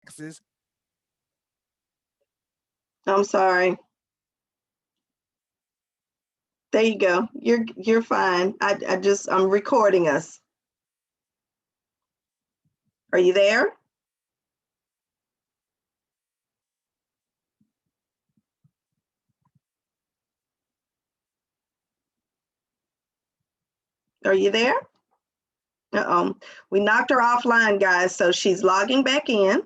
Texas. I'm sorry. There you go. You're fine. I'm recording us. Are you there? Are you there? Uh-oh. We knocked her offline, guys. So she's logging back in.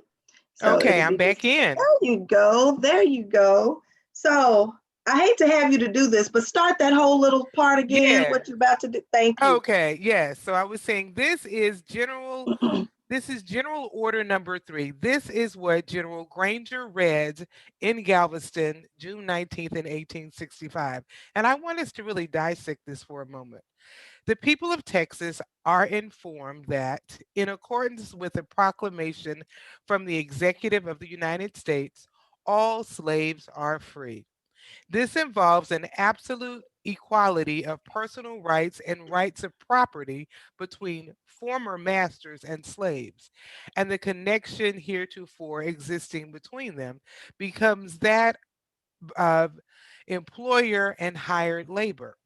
So Okay, it'll I'm be back just, in. there you go. There you go. So I hate to have you to do this, but start that whole little part again, Yeah. what you're about to do. Thank you. Okay, yes. So I was saying this is general order number 3. This is what General Granger read in Galveston, June 19th in 1865. And I want us to really dissect this for a moment. The people of Texas are informed that, in accordance with a proclamation from the Executive of the United States, all slaves are free. This involves an absolute equality of personal rights and rights of property between former masters and slaves, and the connection heretofore existing between them becomes that of employer and hired labor.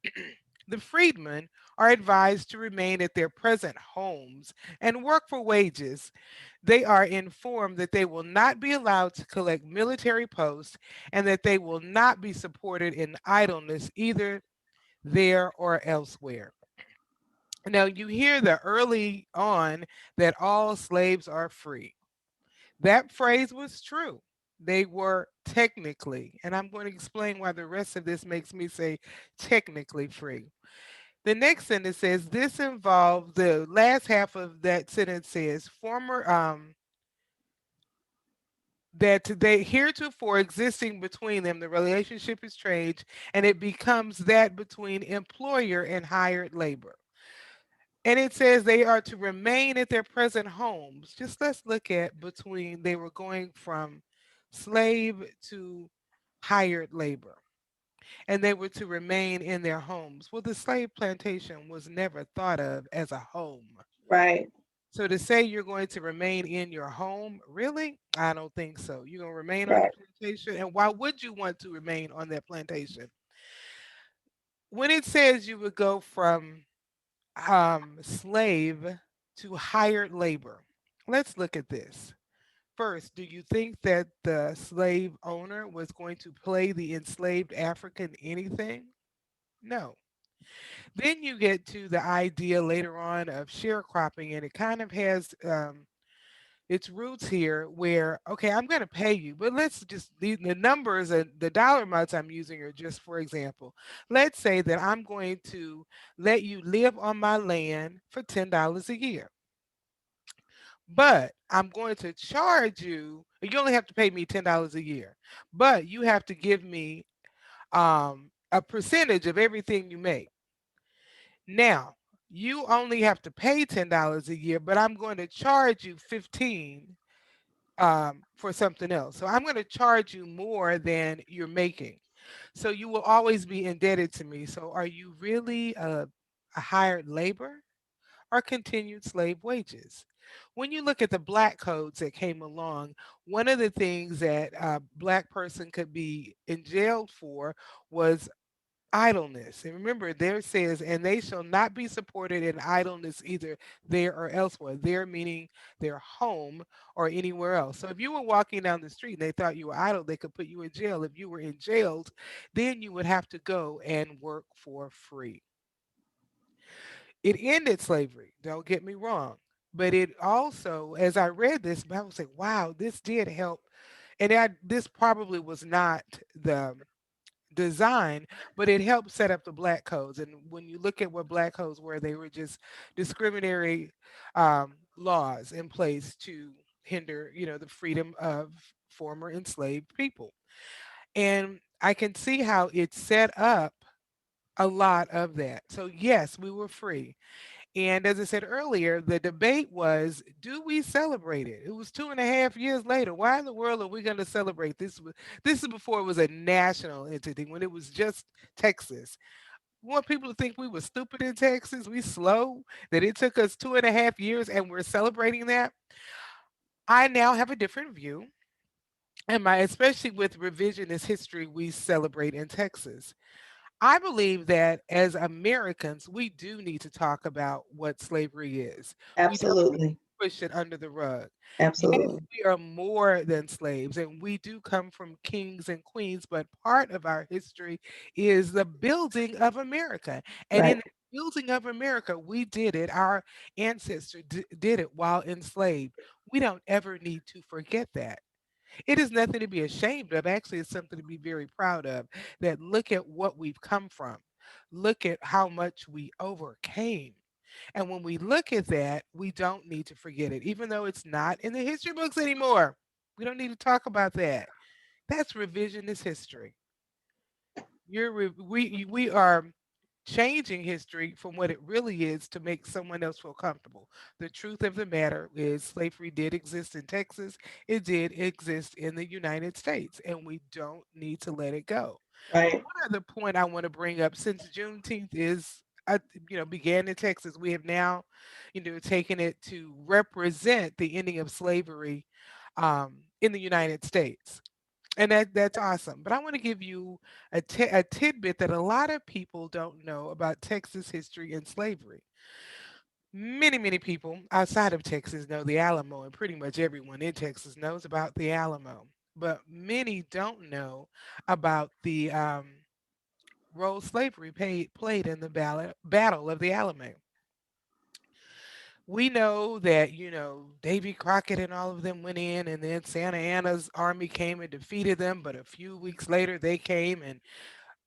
The freedmen are advised to remain at their present homes and work for wages. They are informed that they will not be allowed to collect military posts and that they will not be supported in idleness either there or elsewhere. Now, you hear the early on that all slaves are free. That phrase was true. They were technically, and I'm going to explain why the rest of this makes me say technically free. The next sentence says this involves the last half of that sentence says former that they heretofore existing between them, the relationship is changed and it becomes that between employer and hired labor. And it says they are to remain at their present homes. Just let's look at between they were going from slave to hired labor and they were to remain in their homes. Well, the slave plantation was never thought of as a home. Right. So to say you're going to remain in your home, really? I don't think so. You're going to remain on the Right. plantation. And why would you want to remain on that plantation? When it says you would go from slave to hired labor, let's look at this. First, do you think that the slave owner was going to pay the enslaved African anything? No. Then you get to the idea later on of sharecropping, and it kind of has its roots here where, okay, I'm going to pay you, but let's just, the numbers and the dollar amounts I'm using are just for example. Let's say that I'm going to let you live on my land for $10 a year, but I'm going to charge you, you only have to pay me $10 a year, but you have to give me a percentage of everything you make. Now, you only have to pay $10 a year, but I'm going to charge you 15 for something else. So I'm going to charge you more than you're making. So you will always be indebted to me. So are you really a hired labor or continued slave wages? When you look at the black codes that came along, one of the things that a black person could be in jail for was idleness. And remember, there says, and they shall not be supported in idleness either there or elsewhere. There meaning their home or anywhere else. So if you were walking down the street and they thought you were idle, they could put you in jail. If you were in jails, then you would have to go and work for free. It ended slavery, don't get me wrong. But it also, as I read this, I was like, wow, this did help. And this probably was not the design, but it helped set up the black codes. And when you look at what black codes were, they were just discriminatory laws in place to hinder, the freedom of former enslaved people. And I can see how it set up a lot of that. So yes, we were free. And as I said earlier, the debate was, do we celebrate it? It was 2.5 years later. Why in the world are we going to celebrate this? This is before it was a national entity, when it was just Texas. We want people to think we were stupid in Texas, we slow, that it took us 2.5 years and we're celebrating that. I now have a different view, and my especially with revisionist history we celebrate in Texas. I believe that as Americans, we do need to talk about what slavery is. We don't need Absolutely. to push it under the rug. Yes, Absolutely. we are more than slaves, and we do come from kings and queens, but part of our history is the building of America. And in Right. the building of America, we did it. Our ancestors did it while enslaved. We don't ever need to forget that. It is nothing to be ashamed of. Actually, it's something to be very proud of. That look at what we've come from. Look at how much we overcame. And when we look at that, we don't need to forget it, even though it's not in the history books anymore. We don't need to talk about that. That's revisionist history. We are changing history from what it really is to make someone else feel comfortable. The truth of the matter is slavery did exist in Texas. It did exist in the United States, and we don't need to let it go. Right. One other point I want to bring up, since Juneteenth is began in Texas, we have now, taken it to represent the ending of slavery in the United States. And that's awesome. But I want to give you a tidbit that a lot of people don't know about Texas history and slavery. Many people outside of Texas know the Alamo, and pretty much everyone in Texas knows about the Alamo. But many don't know about the role slavery played in the Battle of the Alamo. We know that, Davy Crockett and all of them went in, and then Santa Anna's army came and defeated them. But a few weeks later, they came and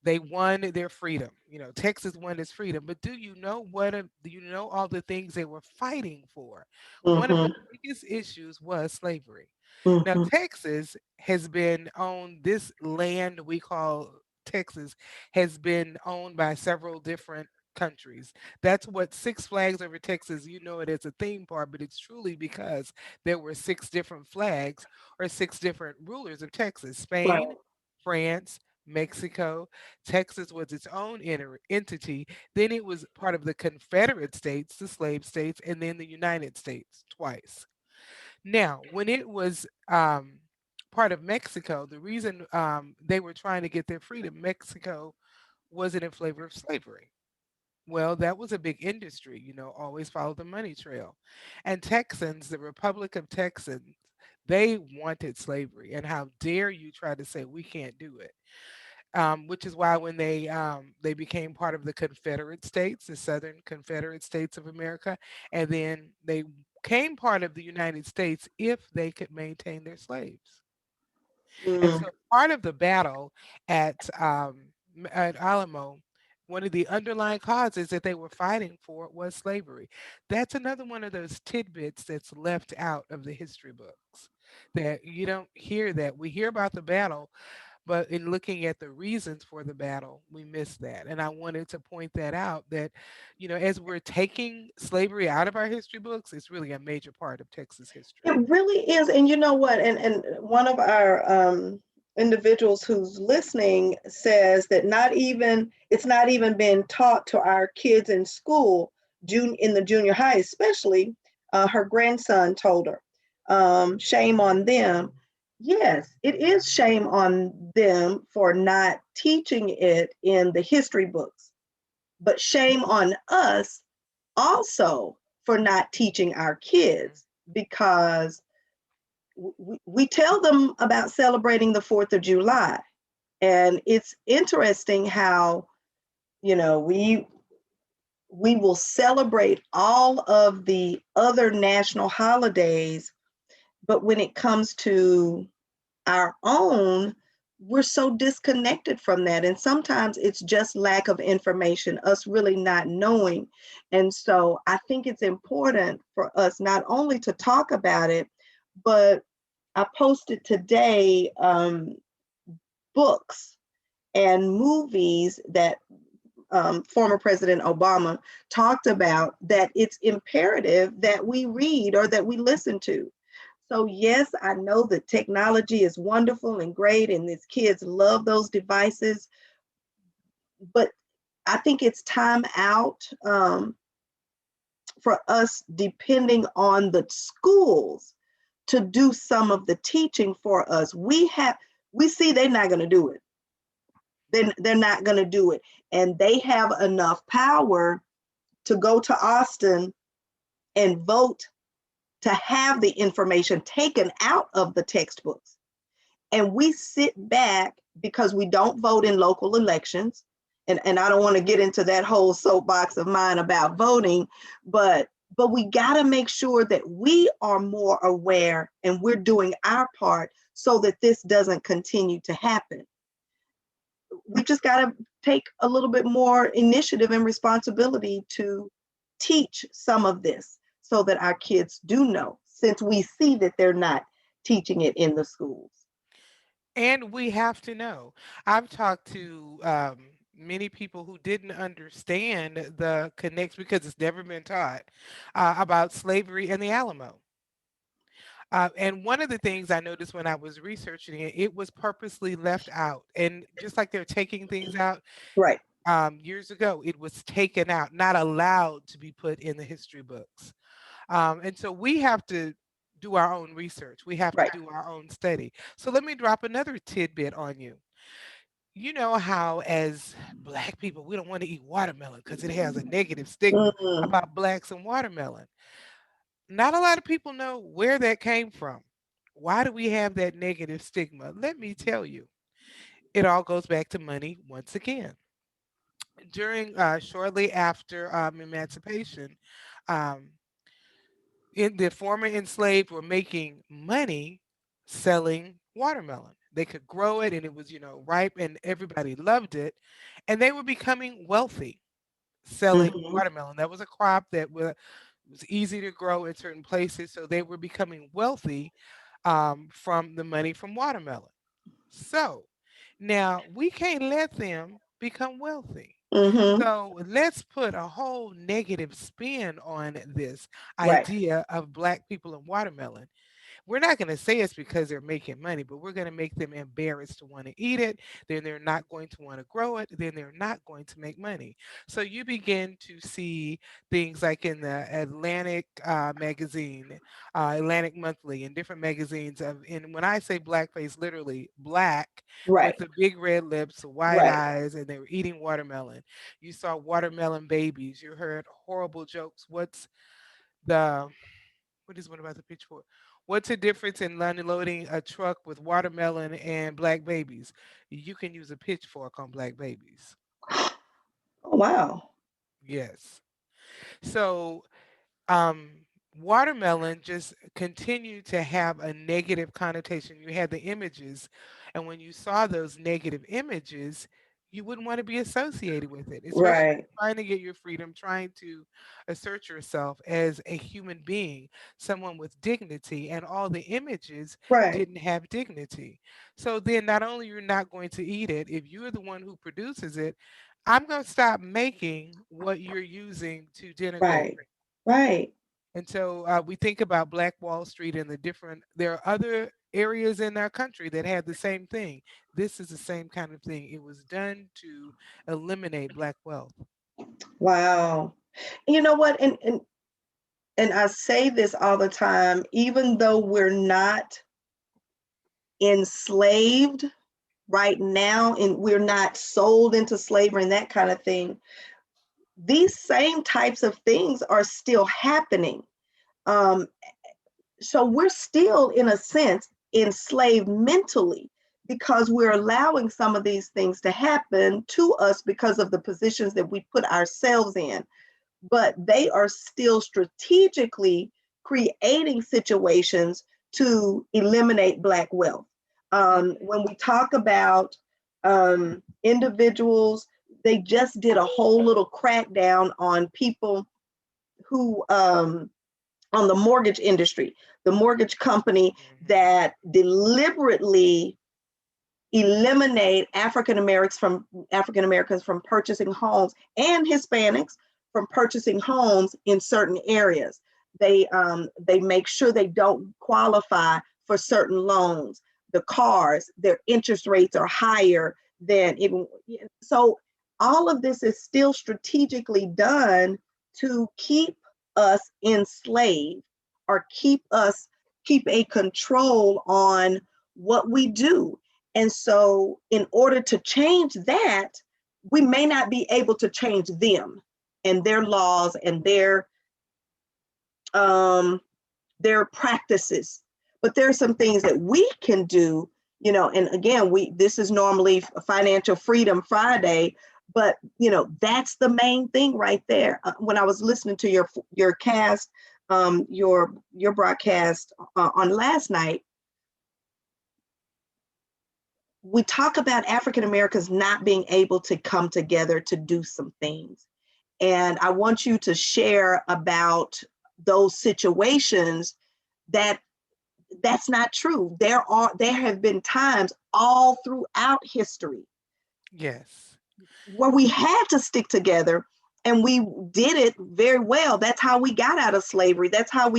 they won their freedom. Texas won its freedom. But do you know all the things they were fighting for? One of the Mm-hmm. biggest issues was slavery. Now, Mm-hmm. Texas has been owned, this land we call Texas has been owned by several different countries. That's what Six Flags Over Texas, you know it as a theme park, but it's truly because there were six different flags or six different rulers of Texas: Right. Spain, France, Mexico. Texas was its own entity. Then it was part of the Confederate States, the slave states, and then the United States twice. Now, when it was part of Mexico, the reason they were trying to get their freedom, Mexico wasn't in favor of slavery. Well, that was a big industry, always follow the money trail. And Texans, the Republic of Texans, they wanted slavery. And how dare you try to say we can't do it? Which is why when they became part of the Confederate States, the Southern Confederate States of America, and then they became part of the United States if they could maintain their slaves. And Mm. so part of the battle at Alamo, one of the underlying causes that they were fighting for was slavery. That's another one of those tidbits that's left out of the history books. That you don't hear that. We hear about the battle, but in looking at the reasons for the battle, we miss that. And I wanted to point that out that, as we're taking slavery out of our history books, it's really a major part of Texas history. It really is. And you know what? And one of our individuals who's listening says that it's not even been taught to our kids in school, in the junior high, especially. Her grandson told her, shame on them. Yes, it is shame on them for not teaching it in the history books, but shame on us also for not teaching our Mhm. kids, because we tell them about celebrating the 4th of July. And it's interesting how, you know, we will celebrate all of the other national holidays, but when it comes to our own, we're so disconnected from that. And sometimes it's just lack of information, us really not knowing. And so I think it's important for us not only to talk about it, but I posted today books and movies that former President Obama talked about, that it's imperative that we read or that we listen to. So, yes, I know that technology is wonderful and great, and these kids love those devices, but I think it's time out for us depending on the schools to do some of the teaching for us. We see they're not going to do it. They're not going to do it. And they have enough power to go to Austin and vote to have the information taken out of the textbooks. And we sit back because we don't vote in local elections. And I don't want to get into that whole soapbox of mine about voting, but we got to make sure that we are more aware and we're doing our part so that this doesn't continue to happen. We just got to take a little bit more initiative and responsibility to teach some of this so that our kids do know, since we see that they're not teaching it in the schools. And we have to know. I've talked to many people who didn't understand the connects because it's never been taught about slavery and the Alamo. And one of the things I noticed when I was researching it, it was purposely left out. And just like they're taking things out, Right, years ago, it was taken out, not allowed to be put in the history books. And so we have to do our own research. We have to right. do our own study. So let me drop another tidbit on you. You know how, as Black people, we don't want to eat watermelon because it has a negative stigma Mm, about Blacks and watermelon. Not a lot of people know where that came from. Why do we have that negative stigma? Let me tell you. It all goes back to money once again. During shortly after emancipation, um, the former enslaved were making money selling watermelon. They could grow it and it was, ripe and everybody loved it. And they were becoming wealthy selling mhm, watermelon. That was a crop that was easy to grow in certain places. So they were becoming wealthy from the money from watermelon. So now we can't let them become wealthy. mhm. So let's put a whole negative spin on this Right, idea of Black people and watermelon. We're not going to say it's because they're making money, but we're going to make them embarrassed to want to eat it. Then they're not going to want to grow it. Then they're not going to make money. So you begin to see things like in the Atlantic magazine, Atlantic Monthly, and different magazines. And when I say blackface, literally black with right, the big red lips, wide right. eyes, and they were eating watermelon. You saw watermelon babies. You heard horrible jokes. The what is one about the pitchfork? What's the difference in unloading a truck with watermelon and black babies? You can use a pitchfork on black babies. Oh, wow. Yes. So um, watermelon just continued to have a negative connotation. You had the images, and when you saw those negative images, you wouldn't want to be associated with it, especially Right, trying to get your freedom, trying to assert yourself as a human being, someone with dignity, and all the images right, didn't have dignity. So then not only you're not going to eat it, if you're the one who produces it, I'm going to stop making what you're using to denigrate. right, right, And so we think about Black Wall Street and there are other areas in our country that had the same thing. This is the same kind of thing. It was done to eliminate Black wealth. wow. You know what? And I say this all the time, even though we're not enslaved right now and we're not sold into slavery and that kind of thing, these same types of things are still happening. Um, so we're still, in a sense, enslaved mentally because we're allowing some of these things to happen to us because of the positions that we put ourselves in. But they are still strategically creating situations to eliminate Black wealth. Mhm. When we talk about individuals, they just did a whole little crackdown on people who on the mortgage industry, the mortgage company Mhm. that deliberately eliminate African Americans from purchasing homes and Hispanics from purchasing homes in certain areas. They make sure they don't qualify for certain loans. The cars, their interest rates are higher than even so. All of this is still strategically done to keep us enslaved or keep us keep a control on what we do. And so, in order to change that, we may not be able to change them and their laws and um, their practices. But there are some things that we can do, and again, this is normally Financial Freedom Friday, but that's the main thing right there. When I was listening to your cast, your broadcast on last night, we talk about African Americans not being able to come together to do some things. And I want you to share about those situations that that's not true. There have been times all throughout history Yes. where we had to stick together, and we did it very well. That's how we got out of slavery. That's how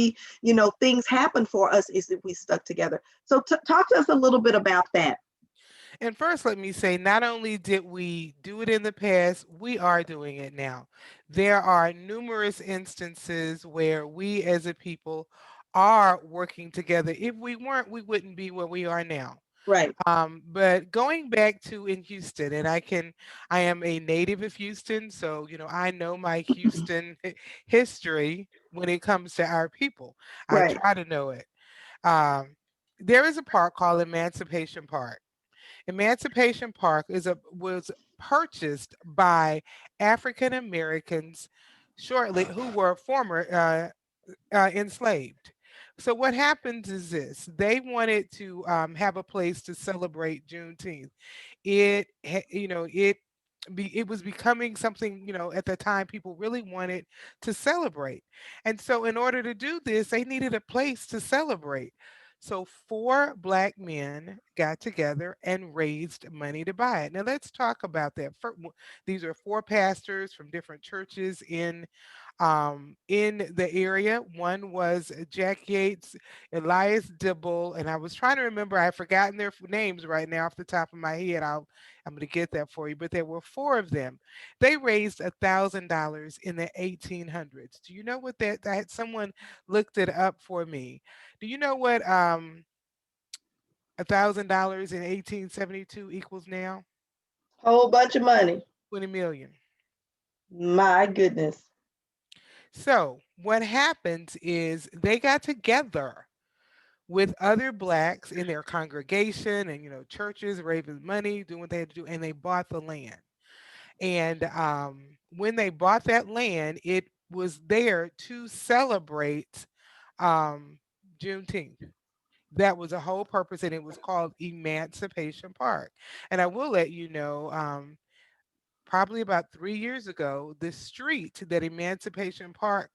things happened for us, is that we stuck together. So talk to us a little bit about that. And first, let me say, not only did we do it in the past, we are doing it now. There are numerous instances where we as a people are working together. If we weren't, we wouldn't be where we are now. Right. But going back to in Houston, and I am a native of Houston, so I know my Houston history when it comes to our people. I Right. try to know it. Um, there is a park called Emancipation Park. Emancipation Park was purchased by African Americans shortly who were former enslaved. So what happens is this: they wanted to have a place to celebrate Juneteenth. It was becoming something, at the time people really wanted to celebrate. And so in order to do this, they needed a place to celebrate. So four black men got together and raised money to buy it. Now let's talk about that. These are four pastors from different churches in the area. One was Jack Yates, Elias Dibble, and I was trying to remember. I've forgotten their names right now off the top of my head. I'm going to get that for you. But there were four of them. They raised $1,000 in the 1800s. Do you know what that? I had someone looked it up for me. Do you know what $1,000 in 1872 equals now? Whole bunch of money. 20 million. My goodness. So what happens is they got together with other blacks in their congregation and churches raising money, doing what they had to do, and they bought the land. And when they bought that land, it was there to celebrate um, Juneteenth. That was a whole purpose, and it was called Emancipation Park. And I will let you know, probably about 3 years ago, the street that Emancipation Park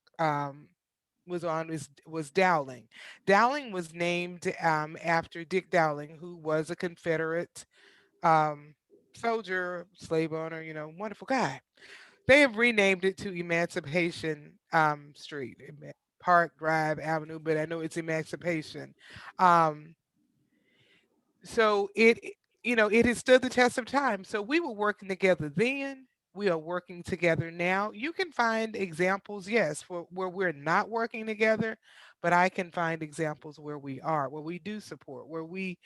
was on was Dowling. Dowling was named after Dick Dowling, who was a Confederate um, soldier, slave owner, wonderful guy. They have renamed it to Emancipation Street, Park Drive Avenue, but I know it's Emancipation. Um, so it has stood the test of time. So we were working together then. We are working together now. You can find examples, yes, for where we're not working together, but I can find examples where we are, where we do support, where we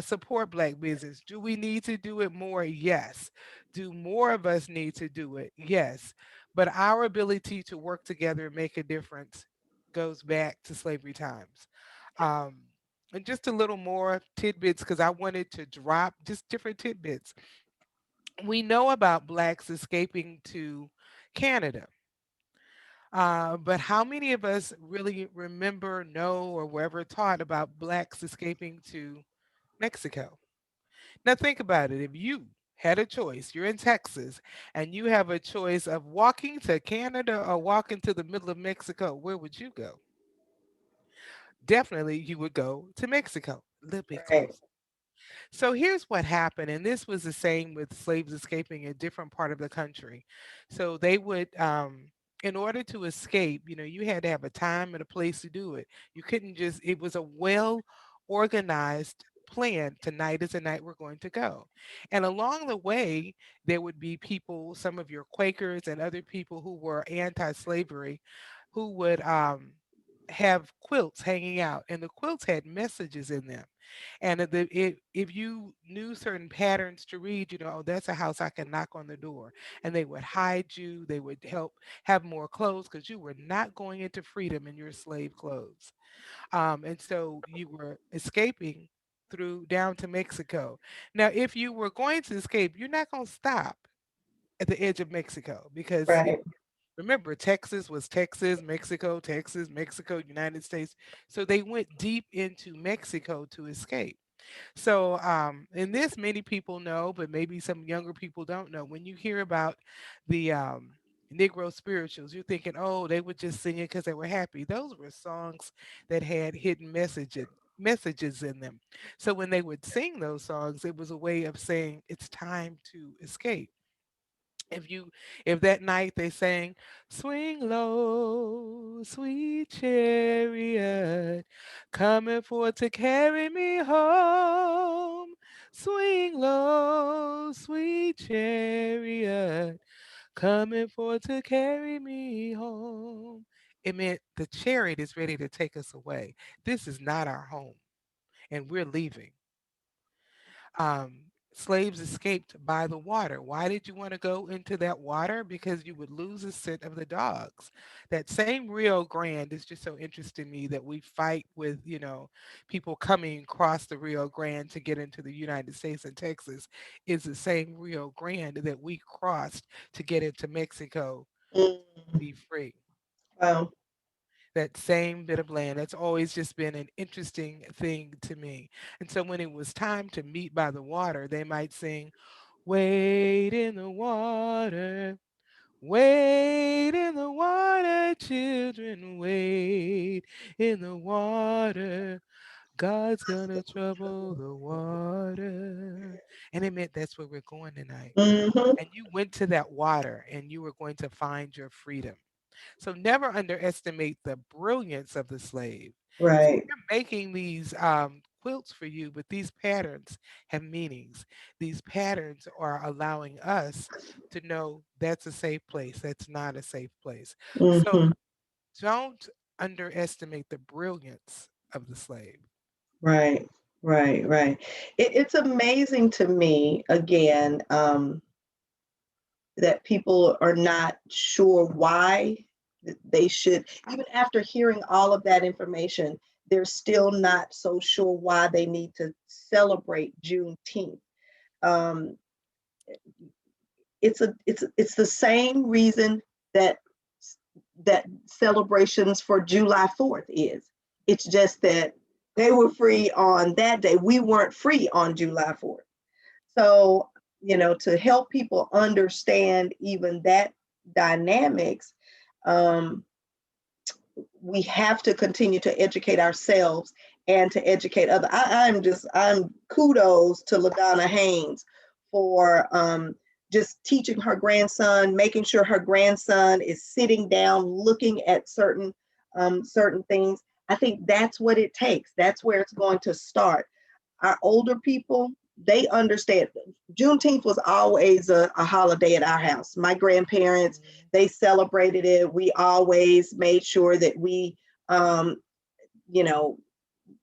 support Black business. Do we need to do it more? Yes. Do more of us need to do it? Yes. But our ability to work together and make a difference goes back to slavery times. Um, and just a little more tidbits because I wanted to drop just different tidbits. We know about blacks escaping to Canada, but how many of us really remember, know, or were ever taught about blacks escaping to Mexico? Now, think about it. If you had a choice, you're in Texas, and you have a choice of walking to Canada or walking to the middle of Mexico, where would you go? Definitely, you would go to Mexico, a little bit Right. closer. So here's what happened, and this was the same with slaves escaping a different part of the country. So they would, in order to escape, you had to have a time and a place to do it. You couldn't just, it was a well organized plan. Tonight is the night we're going to go. And along the way, there would be people, some of your Quakers and other people who were anti slavery, who would have quilts hanging out, and the quilts had messages in them. And if you knew certain patterns to read, oh, that's a house I can knock on the door. And they would hide you, they would help have more clothes because you were not going into freedom in your slave clothes. And so you were escaping through down to Mexico. Now, if you were going to escape, you're not going to stop at the edge of Mexico because Right. remember, Texas was Texas, Mexico, United States. So they went deep into Mexico to escape. So, and this many people know, but maybe some younger people don't know. When you hear about the Negro spirituals, you're thinking, oh, they were just singing because they were happy. Those were songs that had hidden messages in them. So when they would sing those songs, it was a way of saying it's time to escape. If you if that night they sang swing low sweet chariot coming forth to carry me home, swing low sweet chariot coming forth to carry me home, it meant the chariot is ready to take us away. This is not our home and we're leaving. Slaves escaped by the water. Why did you want to go into that water? Because you would lose the scent of the dogs. That same Rio Grande is just so interesting to me that we fight with, people coming across the Rio Grande to get into the United States and Texas is the same Rio Grande that we crossed to get into Mexico to Mm. be free. Wow. That same bit of land. That's always just been an interesting thing to me. And so when it was time to meet by the water, they might sing, wade in the water, wade in the water, children, wade in the water. God's gonna trouble the water. And it meant that's where we're going tonight. Hmm. And you went to that water and you were going to find your freedom. So never underestimate the brilliance of the slave. So Right. they're making these quilts for you, but these patterns have meanings. These patterns are allowing us to know that's a safe place, that's not a safe place. So Hmm. don't underestimate the brilliance of the slave. Right. Right. Right. It's amazing to me, again, that people are not sure why they should, even after hearing all of that information, they're still not so sure why they need to celebrate Juneteenth. Um, it's the same reason that that celebrations for July 4th is. It's just that they were free on that day. We weren't free on July 4th. So, to help people understand even that dynamics, um, we have to continue to educate ourselves and to educate others. I'm kudos to LaDonna Haynes for just teaching her grandson, making sure her grandson is sitting down, looking at certain things. I think that's what it takes. That's where it's going to start. Our older people, they understand. Juneteenth was always a holiday at our house. My grandparents, Mhm. they celebrated it. We always made sure that we, um, you know,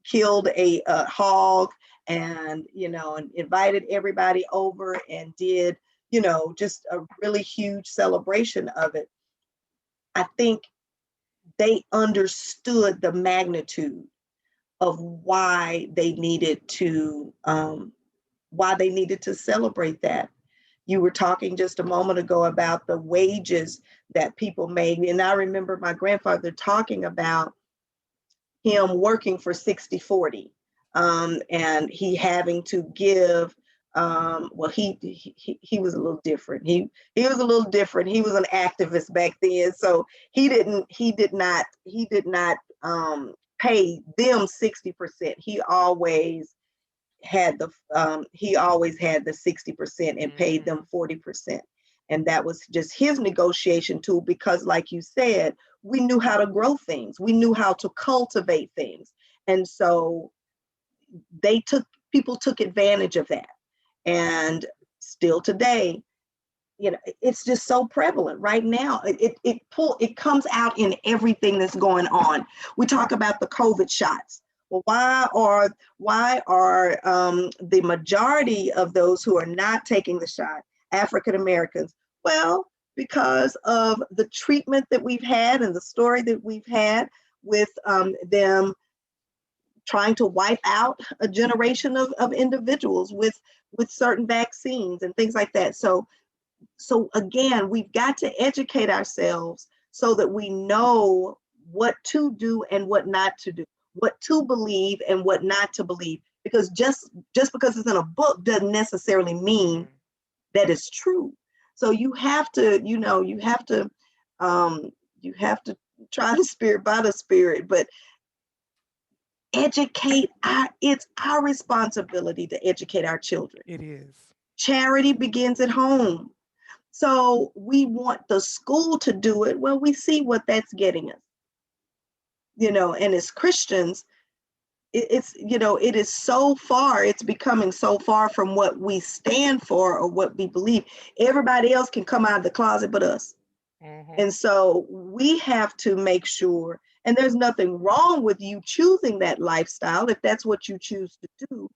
killed a hog, and invited everybody over and did, just a really huge celebration of it. I think they understood the magnitude of why they needed to celebrate that. You were talking just a moment ago about the wages that people made. And I remember my grandfather talking about him working for 60/40, and he having to give. Well, he was a little different. He was a little different. He was an activist back then, so he did not pay them 60%. He always had the 60% and paid them Mhm. 40%. And that was just his negotiation tool because, like you said, we knew how to grow things, we knew how to cultivate things. And so people took advantage of that. And still today, it's just so prevalent right now. It comes out in everything that's going on. We talk about the COVID shots. Well, why are the majority of those who are not taking the shot African Americans? Well, because of the treatment that we've had and the story that we've had with them trying to wipe out a generation of individuals with certain vaccines and things like that. So again, we've got to educate ourselves so that we know what to do and what not to do, what to believe and what not to believe. Because just because it's in a book doesn't necessarily mean Mhm. that it's true. So you have to, um, you have to try the spirit by the spirit, but it's our responsibility to educate our children. It is. Charity begins at home. So we want the school to do it. Well, we see what that's getting us, and as Christians, it is so far, it's becoming so far from what we stand for or what we believe. Everybody else can come out of the closet but us. Mhm. And so we have to make sure, and there's nothing wrong with you choosing that lifestyle if that's what you choose to do,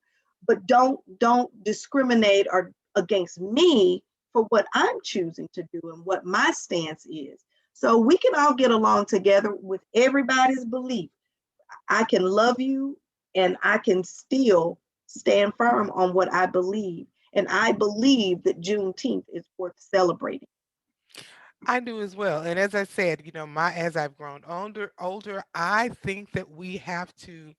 but don't discriminate or against me for what I'm choosing to do and what my stance is. So we can all get along together with everybody's belief. I can love you and I can still stand firm on what I believe. And I believe that Juneteenth is worth celebrating. I do as well. And as I said, my as I've grown older, I think that we have to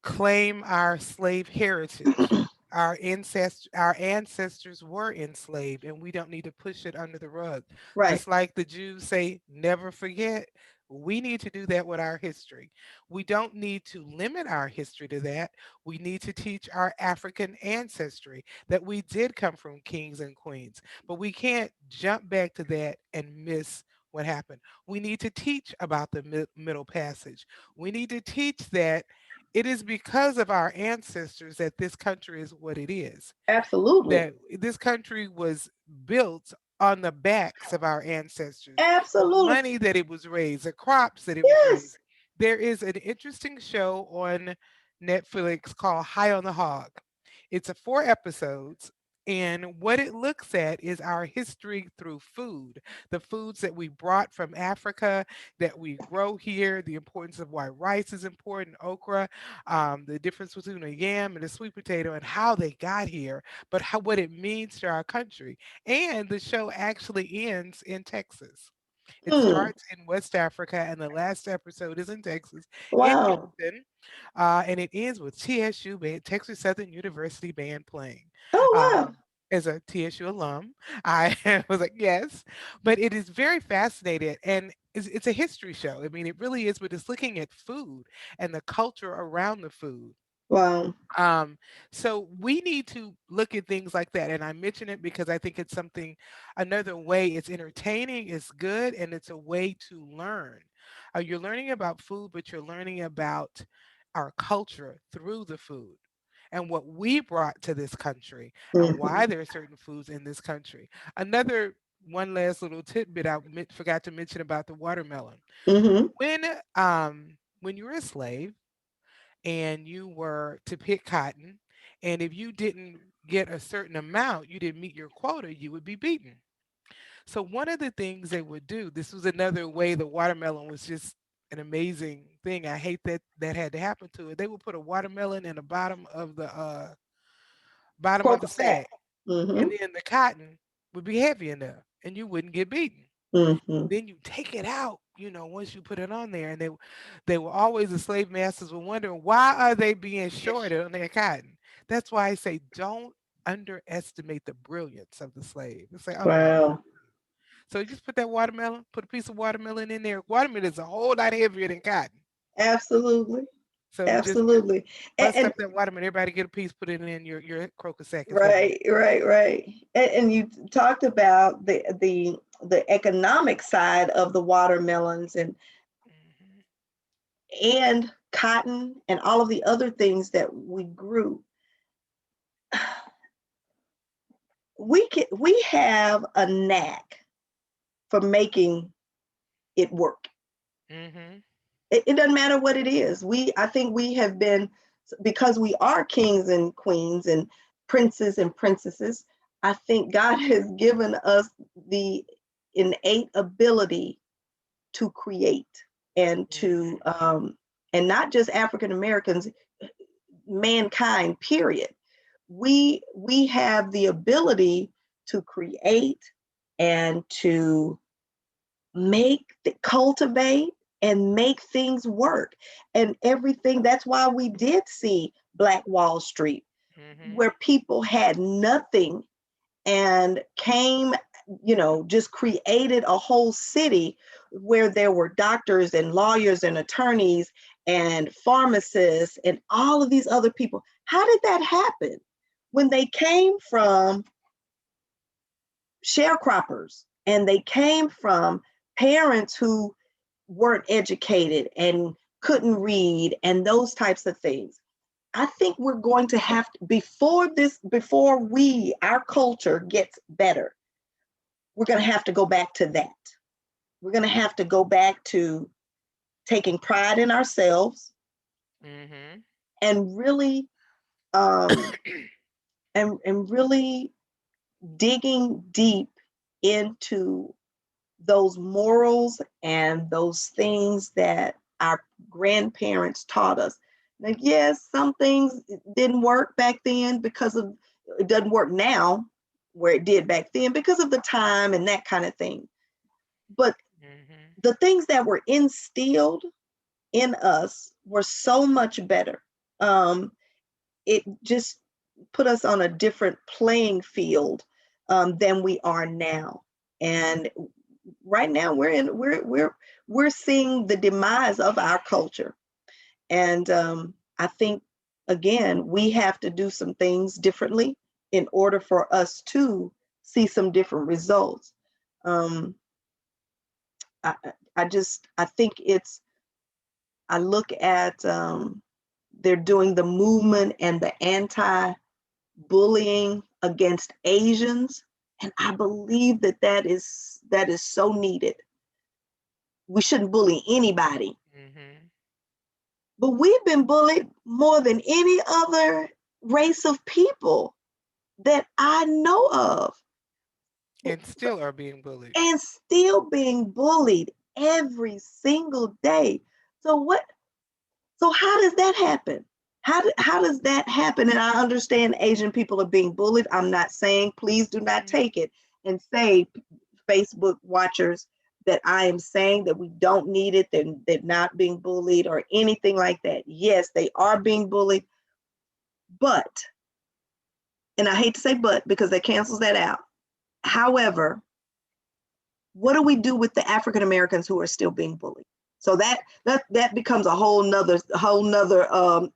claim our slave heritage. Our ancestors were enslaved, and we don't need to push it under the rug. Right. Just like the Jews say, never forget. We need to do that with our history. We don't need to limit our history to that. We need to teach our African ancestry that we did come from kings and queens, but we can't jump back to that and miss what happened. We need to teach about the Middle Passage. We need to teach that it is because of our ancestors that this country is what it is, Absolutely. that this country was built on the backs of our ancestors, the Absolutely. money that it was raised, the crops that it was Yes. raised. There is an interesting show on Netflix called High on the Hog. It's a 4 episodes. And what it looks at is our history through food, the foods that we brought from Africa, that we grow here, the importance of why rice is important, okra, the difference between a yam and a sweet potato, and how they got here, but what it means to our country. And the show actually ends in Texas. It Hmm. starts in West Africa, and the last episode is in Texas, in Wow. Houston, and it ends with TSU band, Texas Southern University band playing. Oh, wow. Um, as a TSU alum, I was like, yes, but it is very fascinating, and it's a history show. I mean, it really is, but it's looking at food and the culture around the food. Wow. Um, so we need to look at things like that. And I mention it because I think it's something, another way it's entertaining, it's good, and it's a way to learn. You're learning about food, but you're learning about our culture through the food and what we brought to this country and Hmm. why there are certain foods in this country. Another one last little tidbit forgot to mention about the watermelon. Hmm. When when you were a slave, and you were to pick cotton, and if you didn't get a certain amount, you didn't meet your quota, you would be beaten. So one of the things they would do, this was another way the watermelon was just an amazing thing. I hate that that had to happen to it. They would put a watermelon in the bottom of the Crocus sack. sack, Hmm. and then the cotton would be heavy enough, and you wouldn't get beaten. Hmm. Then you take it out, once you put it on there, and they were always, the slave masters were wondering why are they being shorted on their cotton. That's why I say don't underestimate the brilliance of the slave. It's like, oh no. Wow. So you just put that watermelon, put a piece of watermelon in there. Watermelon is a whole lot heavier than cotton. Absolutely. So you just Absolutely. bust And up that watermelon. Everybody get a piece, put it in your crocus sack is heavy enough. right, right, right. And you talked about the economic side of the watermelons Mhm. and cotton and all of the other things that we grew. we have a knack for making it work. Mhm. It doesn't matter what it is. I think we have been, because we are kings and queens and princes and princesses. I think God has given us the innate ability to create and to Mhm. and not just African Americans, mankind. Period. We have the ability to create and to cultivate and make things work and everything. That's why we did see Black Wall Street, Mhm. where people had nothing and came, just created a whole city where there were doctors and lawyers and attorneys and pharmacists and all of these other people. How did that happen? When they came from sharecroppers and they came from parents who weren't educated and couldn't read and those types of things. I think we're going to have to, before our culture gets better, we're going to have to go back to that. We're going to have to go back to taking pride in ourselves Mhm. and really um and really digging deep into those morals and those things that our grandparents taught us. Like, yes, some things didn't work back then because of, it doesn't work now where it did back then because of the time and that kind of thing. But Mhm. the things that were instilled in us were so much better. Um, it just put us on a different playing field than we are now. And right now we're seeing the demise of our culture. And I think, again, we have to do some things differently in order for us to see some different results. um, I, I think it's, I look at they're doing the movement and the anti-bullying against Asians, and I believe that is so needed. We shouldn't bully anybody, Mhm. but we've been bullied more than any other race of people that I know of, And still are being bullied. and still being bullied every single day. So what? So how does that happen? How does that happen? And I understand Asian people are being bullied. I'm not saying, please do not Mhm. take it and say, Facebook watchers, that I am saying that we don't need it, they're not being bullied or anything like that. Yes, they are being bullied, but, and I hate to say but because that cancels that out. However, what do we do with the African Americans who are still being bullied? So that becomes a whole nother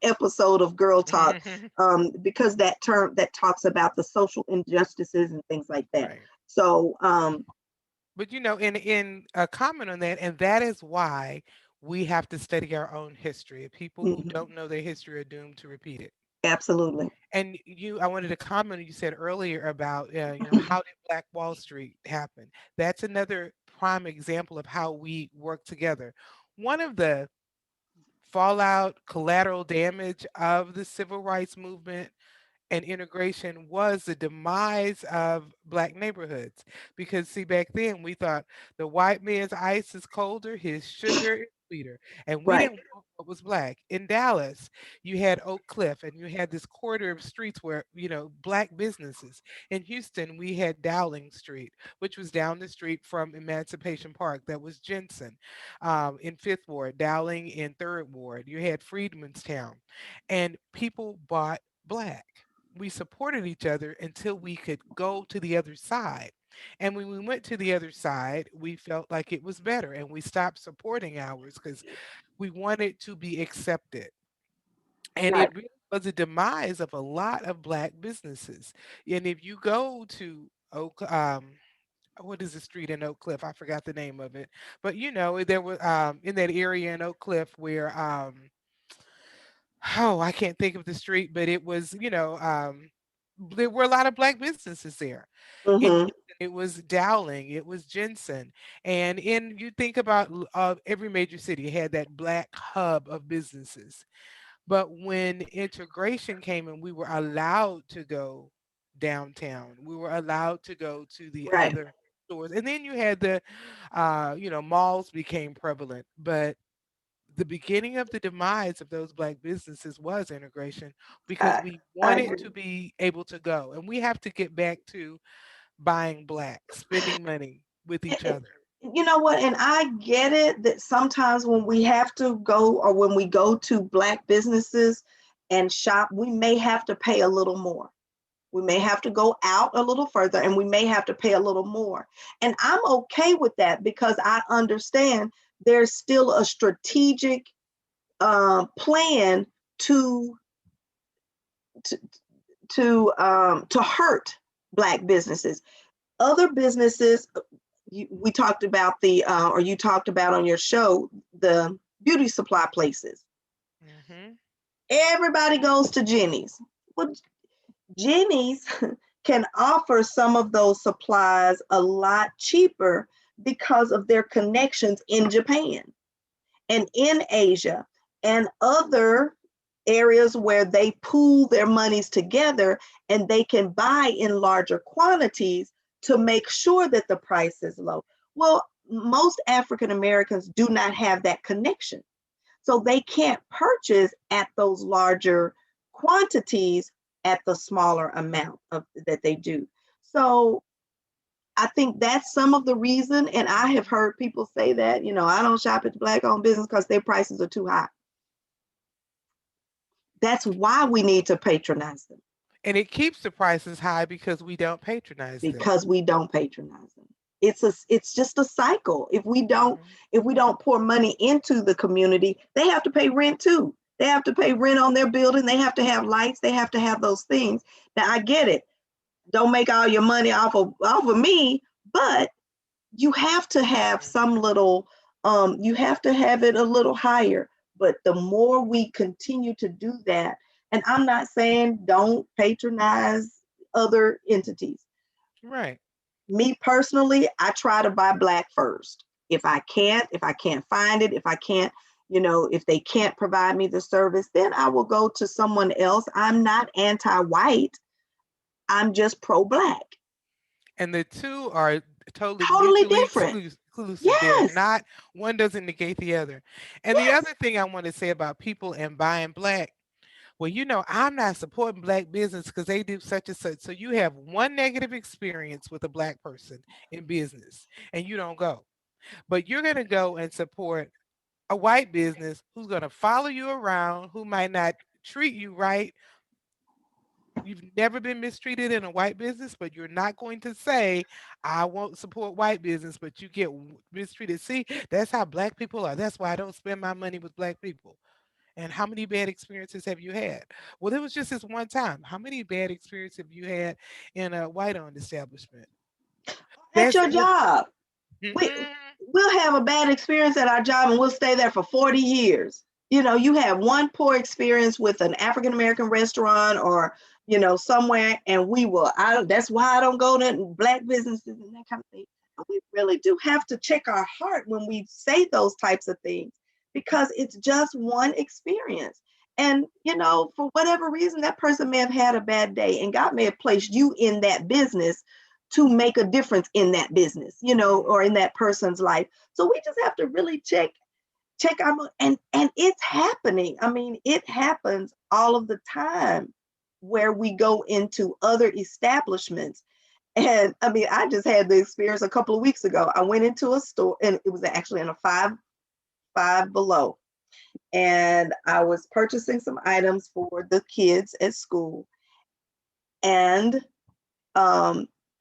episode of Girl Talk, because that term that talks about the social injustices and things like that. Right. So But in a comment on that, and that is why we have to study our own history. People who mhm, don't know their history are doomed to repeat it. absolutely. And I wanted to comment on you said earlier about, how did Black Wall Street happen? That's another prime example of how we work together. One of the fallout, collateral damage of the civil rights movement and integration was the demise of black neighborhoods. Because see, back then we thought the white man's ice is colder, his sugar is sweeter, and we Right. didn't want what was black. In Dallas, you had Oak Cliff, and you had this corridor of streets where black businesses. In Houston, we had Dowling Street, which was down the street from Emancipation Park. That was Jensen. In Fifth Ward, Dowling in Third Ward, you had Freedmanstown, and people bought black. We supported each other until we could go to the other side. And when we went to the other side, we felt like it was better and we stopped supporting ours because we wanted to be accepted. And Right. it really was a demise of a lot of black businesses. And if you go to what is the street in Oak Cliff? I forgot the name of it. But there was in that area in Oak Cliff where oh, I can't think of the street, but it was, there were a lot of black businesses there. In Mm-hmm. Houston, it was Dowling, it was Jensen, and in you think about every major city had that black hub of businesses. But when integration came and we were allowed to go downtown, we were allowed to go to the Right. other stores, and then you had the, malls became prevalent, but the beginning of the demise of those black businesses was integration because I, we I wanted agree. to be able to go and we have to get back to buying black, spending money with each other. You know what? And I get it that sometimes when we have to go or when we go to black businesses and shop, we may have to pay a little more. We may have to go out a little further and we may have to pay a little more. And I'm okay with that because I understand there's still a strategic plan to to to hurt black businesses. Other businesses, we talked about or you talked about on your show, the beauty supply places. Hmm. Everybody goes to Jenny's. Well, Jenny's can offer some of those supplies a lot cheaper because of their connections in Japan and in Asia and other areas where they pool their monies together and they can buy in larger quantities to make sure that the price is low. Well, most African Americans do not have that connection. So they can't purchase at those larger quantities at the smaller amount of that they do. So I think that's some of the reason. And I have Hmm. heard people say that, I don't shop at the black owned business because their prices are too high. That's why we need to patronize them And it keeps the prices high because we don't patronize them. because we don't patronize them. It's just a cycle. Hmm. If we don't pour money into the community, they have to pay rent too. They have to pay rent on their building. They have to have lights. They have to have those things. Now I get it. Don't make all your money off of me, but you have to have some little you have to have it a little higher. But the more we continue to do that, and I'm not saying don't patronize other entities. Right. Me personally, I try to buy black first. If I can't find it, if I can't, if they can't provide me the service, then I will go to someone else. I'm not anti-white. I'm just pro-black. And the two are totally Totally mutually different. exclusive. They're Yes. not, one doesn't negate the other. And the Yes. other thing I want to say about people and buying black, well, I'm not supporting black business because they do such and such. So you have one negative experience with a black person in business and you don't go. But you're going to go and support a white business who's going to follow you around, who might not treat you right. You've never been mistreated in a white business, but you're not going to say, I won't support white business, but you get mistreated. See, that's how black people are. That's why I don't spend my money with black people. And how many bad experiences have you had? Well, it was just this one time. How many bad experiences have you had in a white owned establishment? At That's your what. job. we Mhm. we'll have a bad experience at our job and we'll stay there for 40 years. You have one poor experience with an African American restaurant or somewhere, and that's why I don't go to black businesses and that kind of thing. We really do have to check our heart when we say those types of things because it's just one experience. And for whatever reason, that person may have had a bad day and God may have placed you in that business to make a difference in that business, or in that person's life. So we just have to really check our and it's happening. I mean, it happens all of the time where we go into other establishments. And I mean, I just had the experience a couple of weeks ago. I went into a store and it was actually in a five below. And I was purchasing some items for the kids at school. And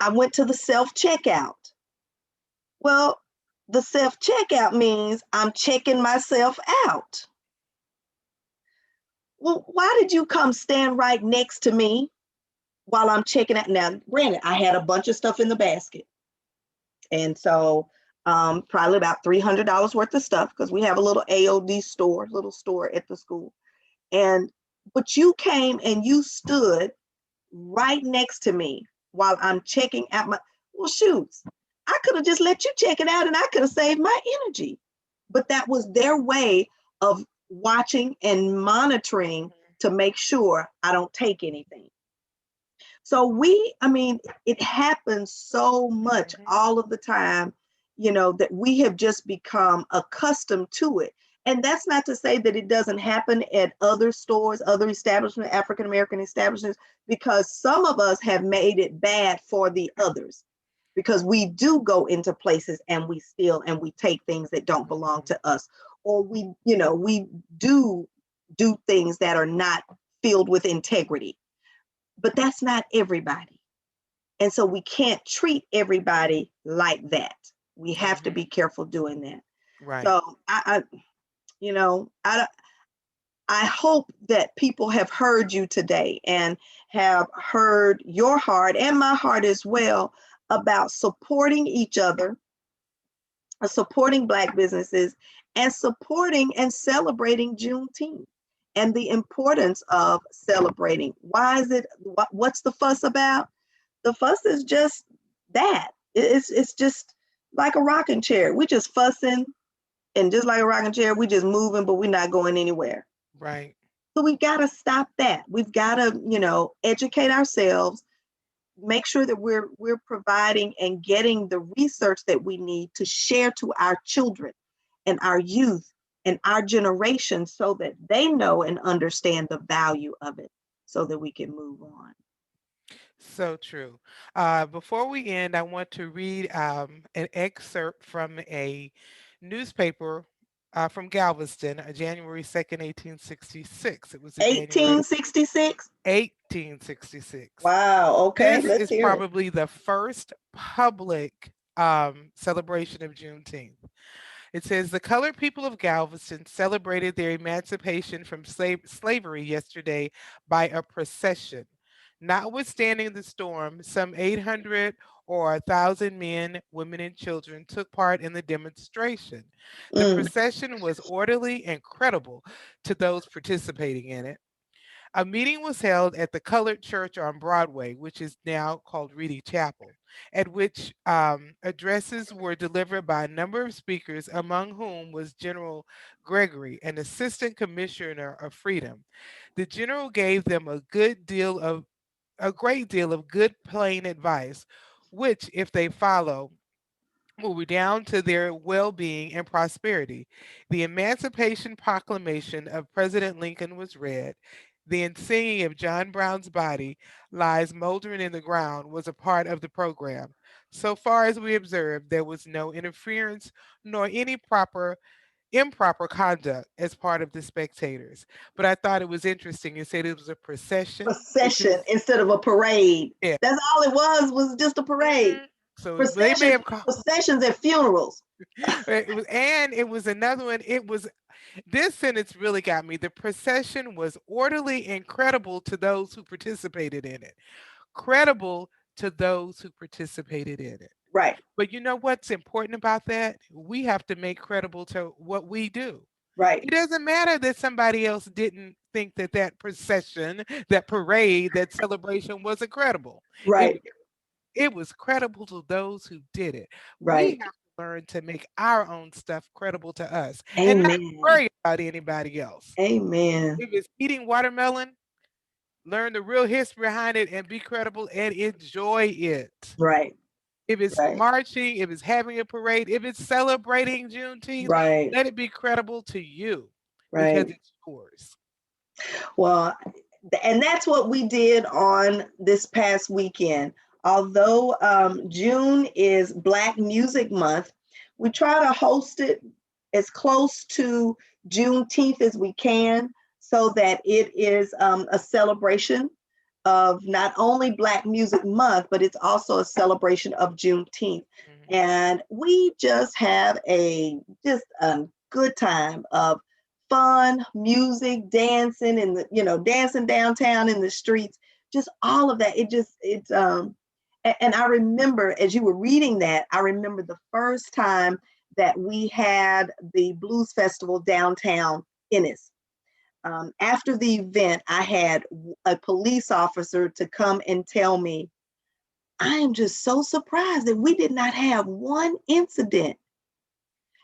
I went to the self checkout. Well, the self checkout means I'm checking myself out. Well, why did you come stand right next to me while I'm checking out? Now, granted, I had a bunch of stuff in the basket. And so probably about $300 worth of stuff because we have a little AOD store, little store at the school. And but you came and you stood right next to me while I'm checking out my, well, shoots. I could have just let you check it out and I could have saved my energy. But that was their way of watching and monitoring to make sure I don't take anything. So I mean, it happens so much Mhm. all of the time, that we have just become accustomed to it. And that's not to say that it doesn't happen at other stores, other establishments, African American establishments, because some of us have made it bad for the others. Because we do go into places and we steal and we take things that don't belong Mhm. to us, or we do things that are not filled with integrity, but that's not everybody. And so we can't treat everybody like that. We have to be Mhm. careful doing that. Right. So you know, I, I hope that people have heard you today and have heard your heart and my heart as well about supporting each other, supporting Black businesses, and supporting and celebrating Juneteenth and the importance of celebrating. Why is it? What's the fuss about? The fuss is just that. It's just like a rocking chair. We just fussing, and just like a rocking chair, we just moving, but we're not going anywhere. Right. So we've got to stop that. We've got to, educate ourselves, make sure that we're providing and getting the research that we need to share to our children and our youth and our generation so that they know and understand the value of it so that we can move on. So true. Before we end, I want to read an excerpt from a newspaper from Galveston, January 2nd, 1866. It was a January 1866. 1866. Wow. Okay. This Let's is hear it. probably the first public celebration of Juneteenth. It says the colored people of Galveston celebrated their emancipation from slavery yesterday by a procession. Notwithstanding the storm, some 800 or 1,000 men, women, and children took part in the demonstration. The Mm, procession was orderly and credible to those participating in it. A meeting was held at the Colored Church on Broadway, which is now called Reedy Chapel, at which addresses were delivered by a number of speakers, among whom was General Gregory, an assistant commissioner of freedom. The general gave them a great deal of good plain advice, which, if they follow, will redound to their well being and prosperity. The Emancipation Proclamation of President Lincoln was read. The insignia of John Brown's body lies moldering in the ground was a part of the program. So far as we observed, there was no interference nor any improper conduct as part of the spectators. But I thought it was interesting. It said it was a procession, which procession is instead of a parade. yeah. That's all it was just a parade. Mhm. So they may Processions, have called processions at funerals. it was another one. It was this sentence really got me. The procession was orderly and credible to those who participated in it. Credible to those who participated in it. Right, But you know what's important about that? We have to make credible to what we do. right, It doesn't matter that somebody else didn't think that that procession, that parade, that celebration wasn't credible. It right, it was credible to those who did it. We right. have to learn to make our own stuff credible to us and not Amen. worry about anybody else. Amen. If it's eating watermelon, learn the real history behind it and be credible and enjoy it. Right, If it's right, marching, if it's having a parade, if it's celebrating Juneteenth, right, let it be credible to you because right. it's yours. Well, and that's what we did on this past weekend. Although June is Black Music Month, we try to host it as close to Juneteenth as we can so that it is a celebration of not only Black Music Month, but it's also a celebration of Juneteenth. Mhm. And we just have a good time of fun, music, dancing, and dancing downtown in the streets, just all of that. And I remember as you were reading that, I remember the first time that we had the blues festival downtown Ennis. After the event, I had a police officer to come and tell me, I am just so surprised that we did not have one incident.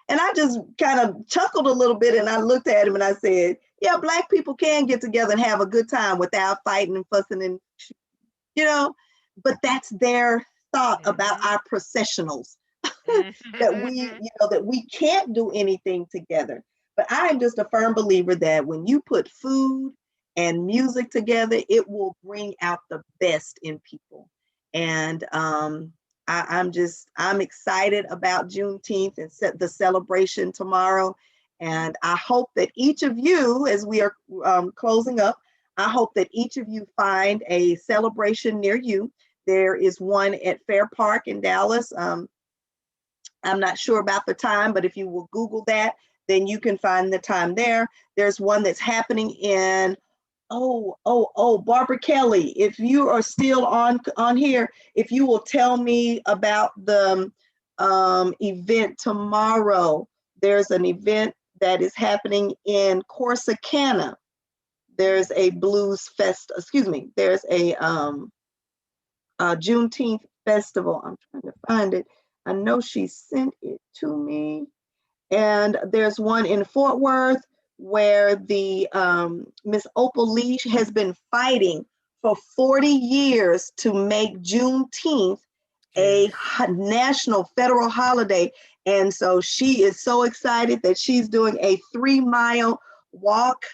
And I just kind of chuckled a little bit and I looked at him and I said, yeah, Black people can get together and have a good time without fighting and fussing and, you know, but that's their thought about Mhm. our processionals. That we, Mhm. that we can't do anything together. But I am just a firm believer that when you put food and music together, it will bring out the best in people. And I'm excited about Juneteenth and the celebration tomorrow. And I hope that each of you, as we are closing up, I hope that each of you find a celebration near you. There is one at Fair Park in Dallas. I'm not sure about the time, but if you will Google that, then you can find the time there. There's one that's happening in Barbara Kelly. If you are still on here, if you will tell me about the event tomorrow, there's an event that is happening in Corsicana. There's a blues fest. Excuse me. There's a Juneteenth festival. I'm trying to find it. I know she sent it to me. And there's one in Fort Worth where the Miss Opal Lee has been fighting for 40 years to make Juneteenth a Yes. national federal holiday. And so she is so excited that she's doing a 3 mile walk.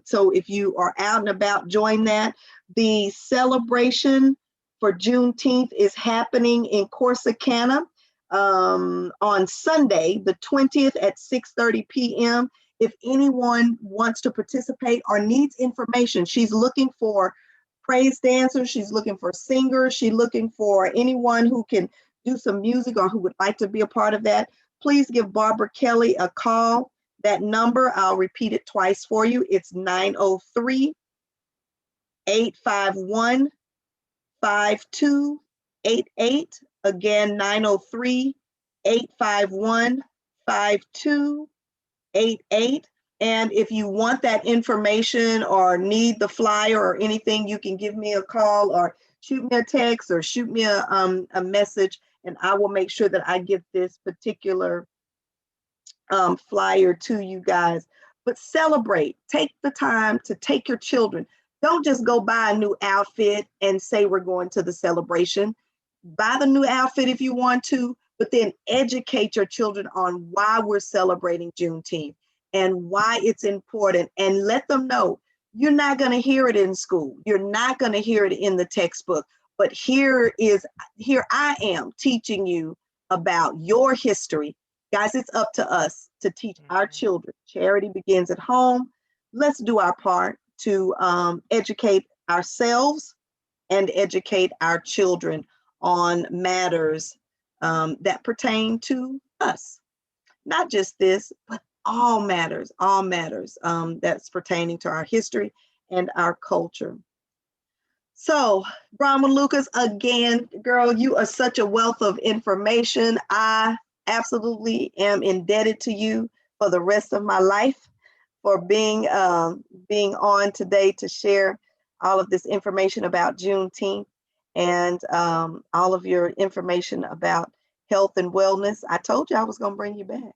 So if you are out and about, join that. The celebration for Juneteenth is happening in Corsicana on Sunday, the 20th at 6:30 p.m. If anyone wants to participate or needs information, she's looking for praise dancers, she's looking for singers, she's looking for anyone who can do some music or who would like to be a part of that. Please give Barbara Kelly a call. That number, I'll repeat it twice for you. It's 903-851 5288. Again, 903-851-5288. And if you want that information or need the flyer or anything, you can give me a call or shoot me a text or shoot me a message, and I will make sure that I get this particular flyer to you guys. But celebrate. Take the time to take your children. Don't just go buy a new outfit and say we're going to the celebration. Buy the new outfit if you want to, but then educate your children on why we're celebrating Juneteenth and why it's important, and let them know you're not going to hear it in school. You're not going to hear it in the textbook. But here I am teaching you about your history. Guys, it's up to us to teach our Mhm. children. Charity begins at home. Let's do our part to educate ourselves and educate our children on matters that pertain to us. Not just this, but all matters that's pertaining to our history and our culture. So, Brahma Lucas, again, girl, you are such a wealth of information. I absolutely am indebted to you for the rest of my life for being on today to share all of this information about Juneteenth and all of your information about health and wellness. I told you I was going to bring you back.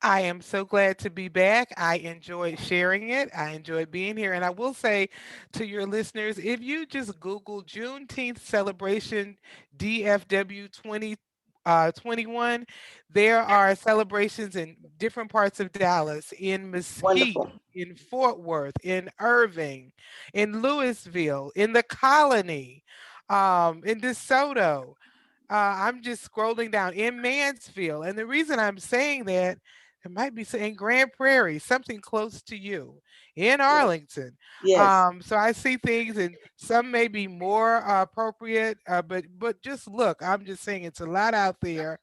I am so glad to be back. I enjoyed sharing it. I enjoyed being here. And I will say to your listeners, if you just Google Juneteenth celebration DFW 2021, there are celebrations in different parts of Dallas, in Mesquite, Wonderful. in Fort Worth, in Irving, in Louisville, in the Colony, in DeSoto. I'm just scrolling down in Mansfield. And the reason I'm saying that, it might be in Grand Prairie, something close to you, in Yes. Arlington. Yes. So I see things, and some may be more appropriate, but just look. I'm just saying it's a lot out there.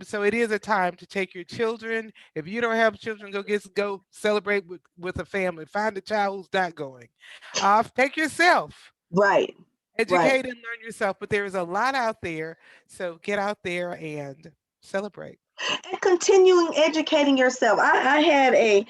So it is a time to take your children. If you don't have children, go celebrate with a family. Find a child who's not going. Take yourself. Right. Right. Educate and learn yourself, but there is a lot out there. So get out there and celebrate. And continuing educating yourself. I had a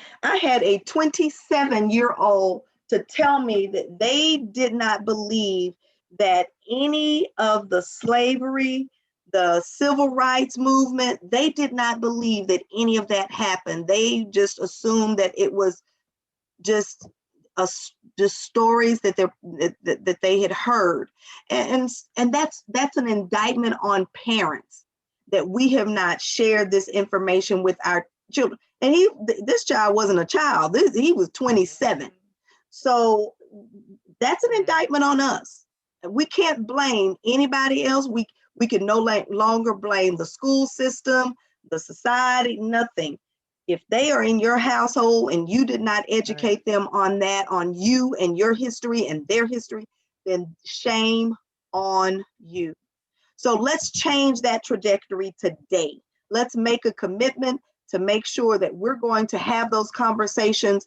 27-year-old to tell me that they did not believe that any of the slavery, the civil rights movement, they did not believe that any of that happened. They just assumed that it was just a, just stories that they had heard, and that's an indictment on parents that we have not shared this information with our children. And this child wasn't a child. He was 27. So that's an Mm. indictment on us. We can't blame anybody else. We can no longer blame the school system, the society, nothing. If they are in your household and you did not Right. educate them on that, on you and your history and their history, then shame on you. So let's change that trajectory today. Let's make a commitment to make sure that we're going to have those conversations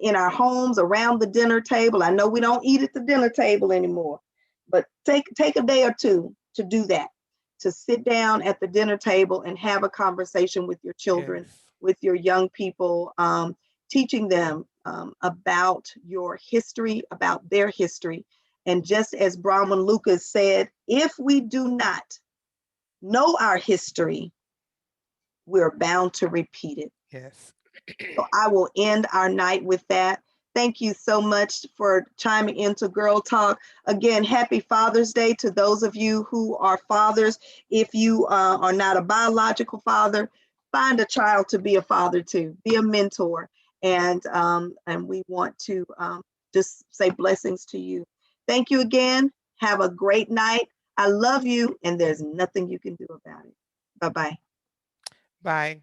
in our homes, around the dinner table. I know we don't eat at the dinner table anymore, but take a day or two to do that, to sit down at the dinner table and have a conversation with your children, Yes. with your young people, teaching them about your history, about their history. And just as Bronwyn Lucas said, if we do not know our history, we're bound to repeat it. Yes. So I will end our night with that. Thank you so much for chiming into Girl Talk. Again, happy Father's Day to those of you who are fathers. If you are not a biological father, find a child to be a father to, be a mentor. And we want to just say blessings to you. Thank you again. Have a great night. I love you, and there's nothing you can do about it. Bye bye. Bye.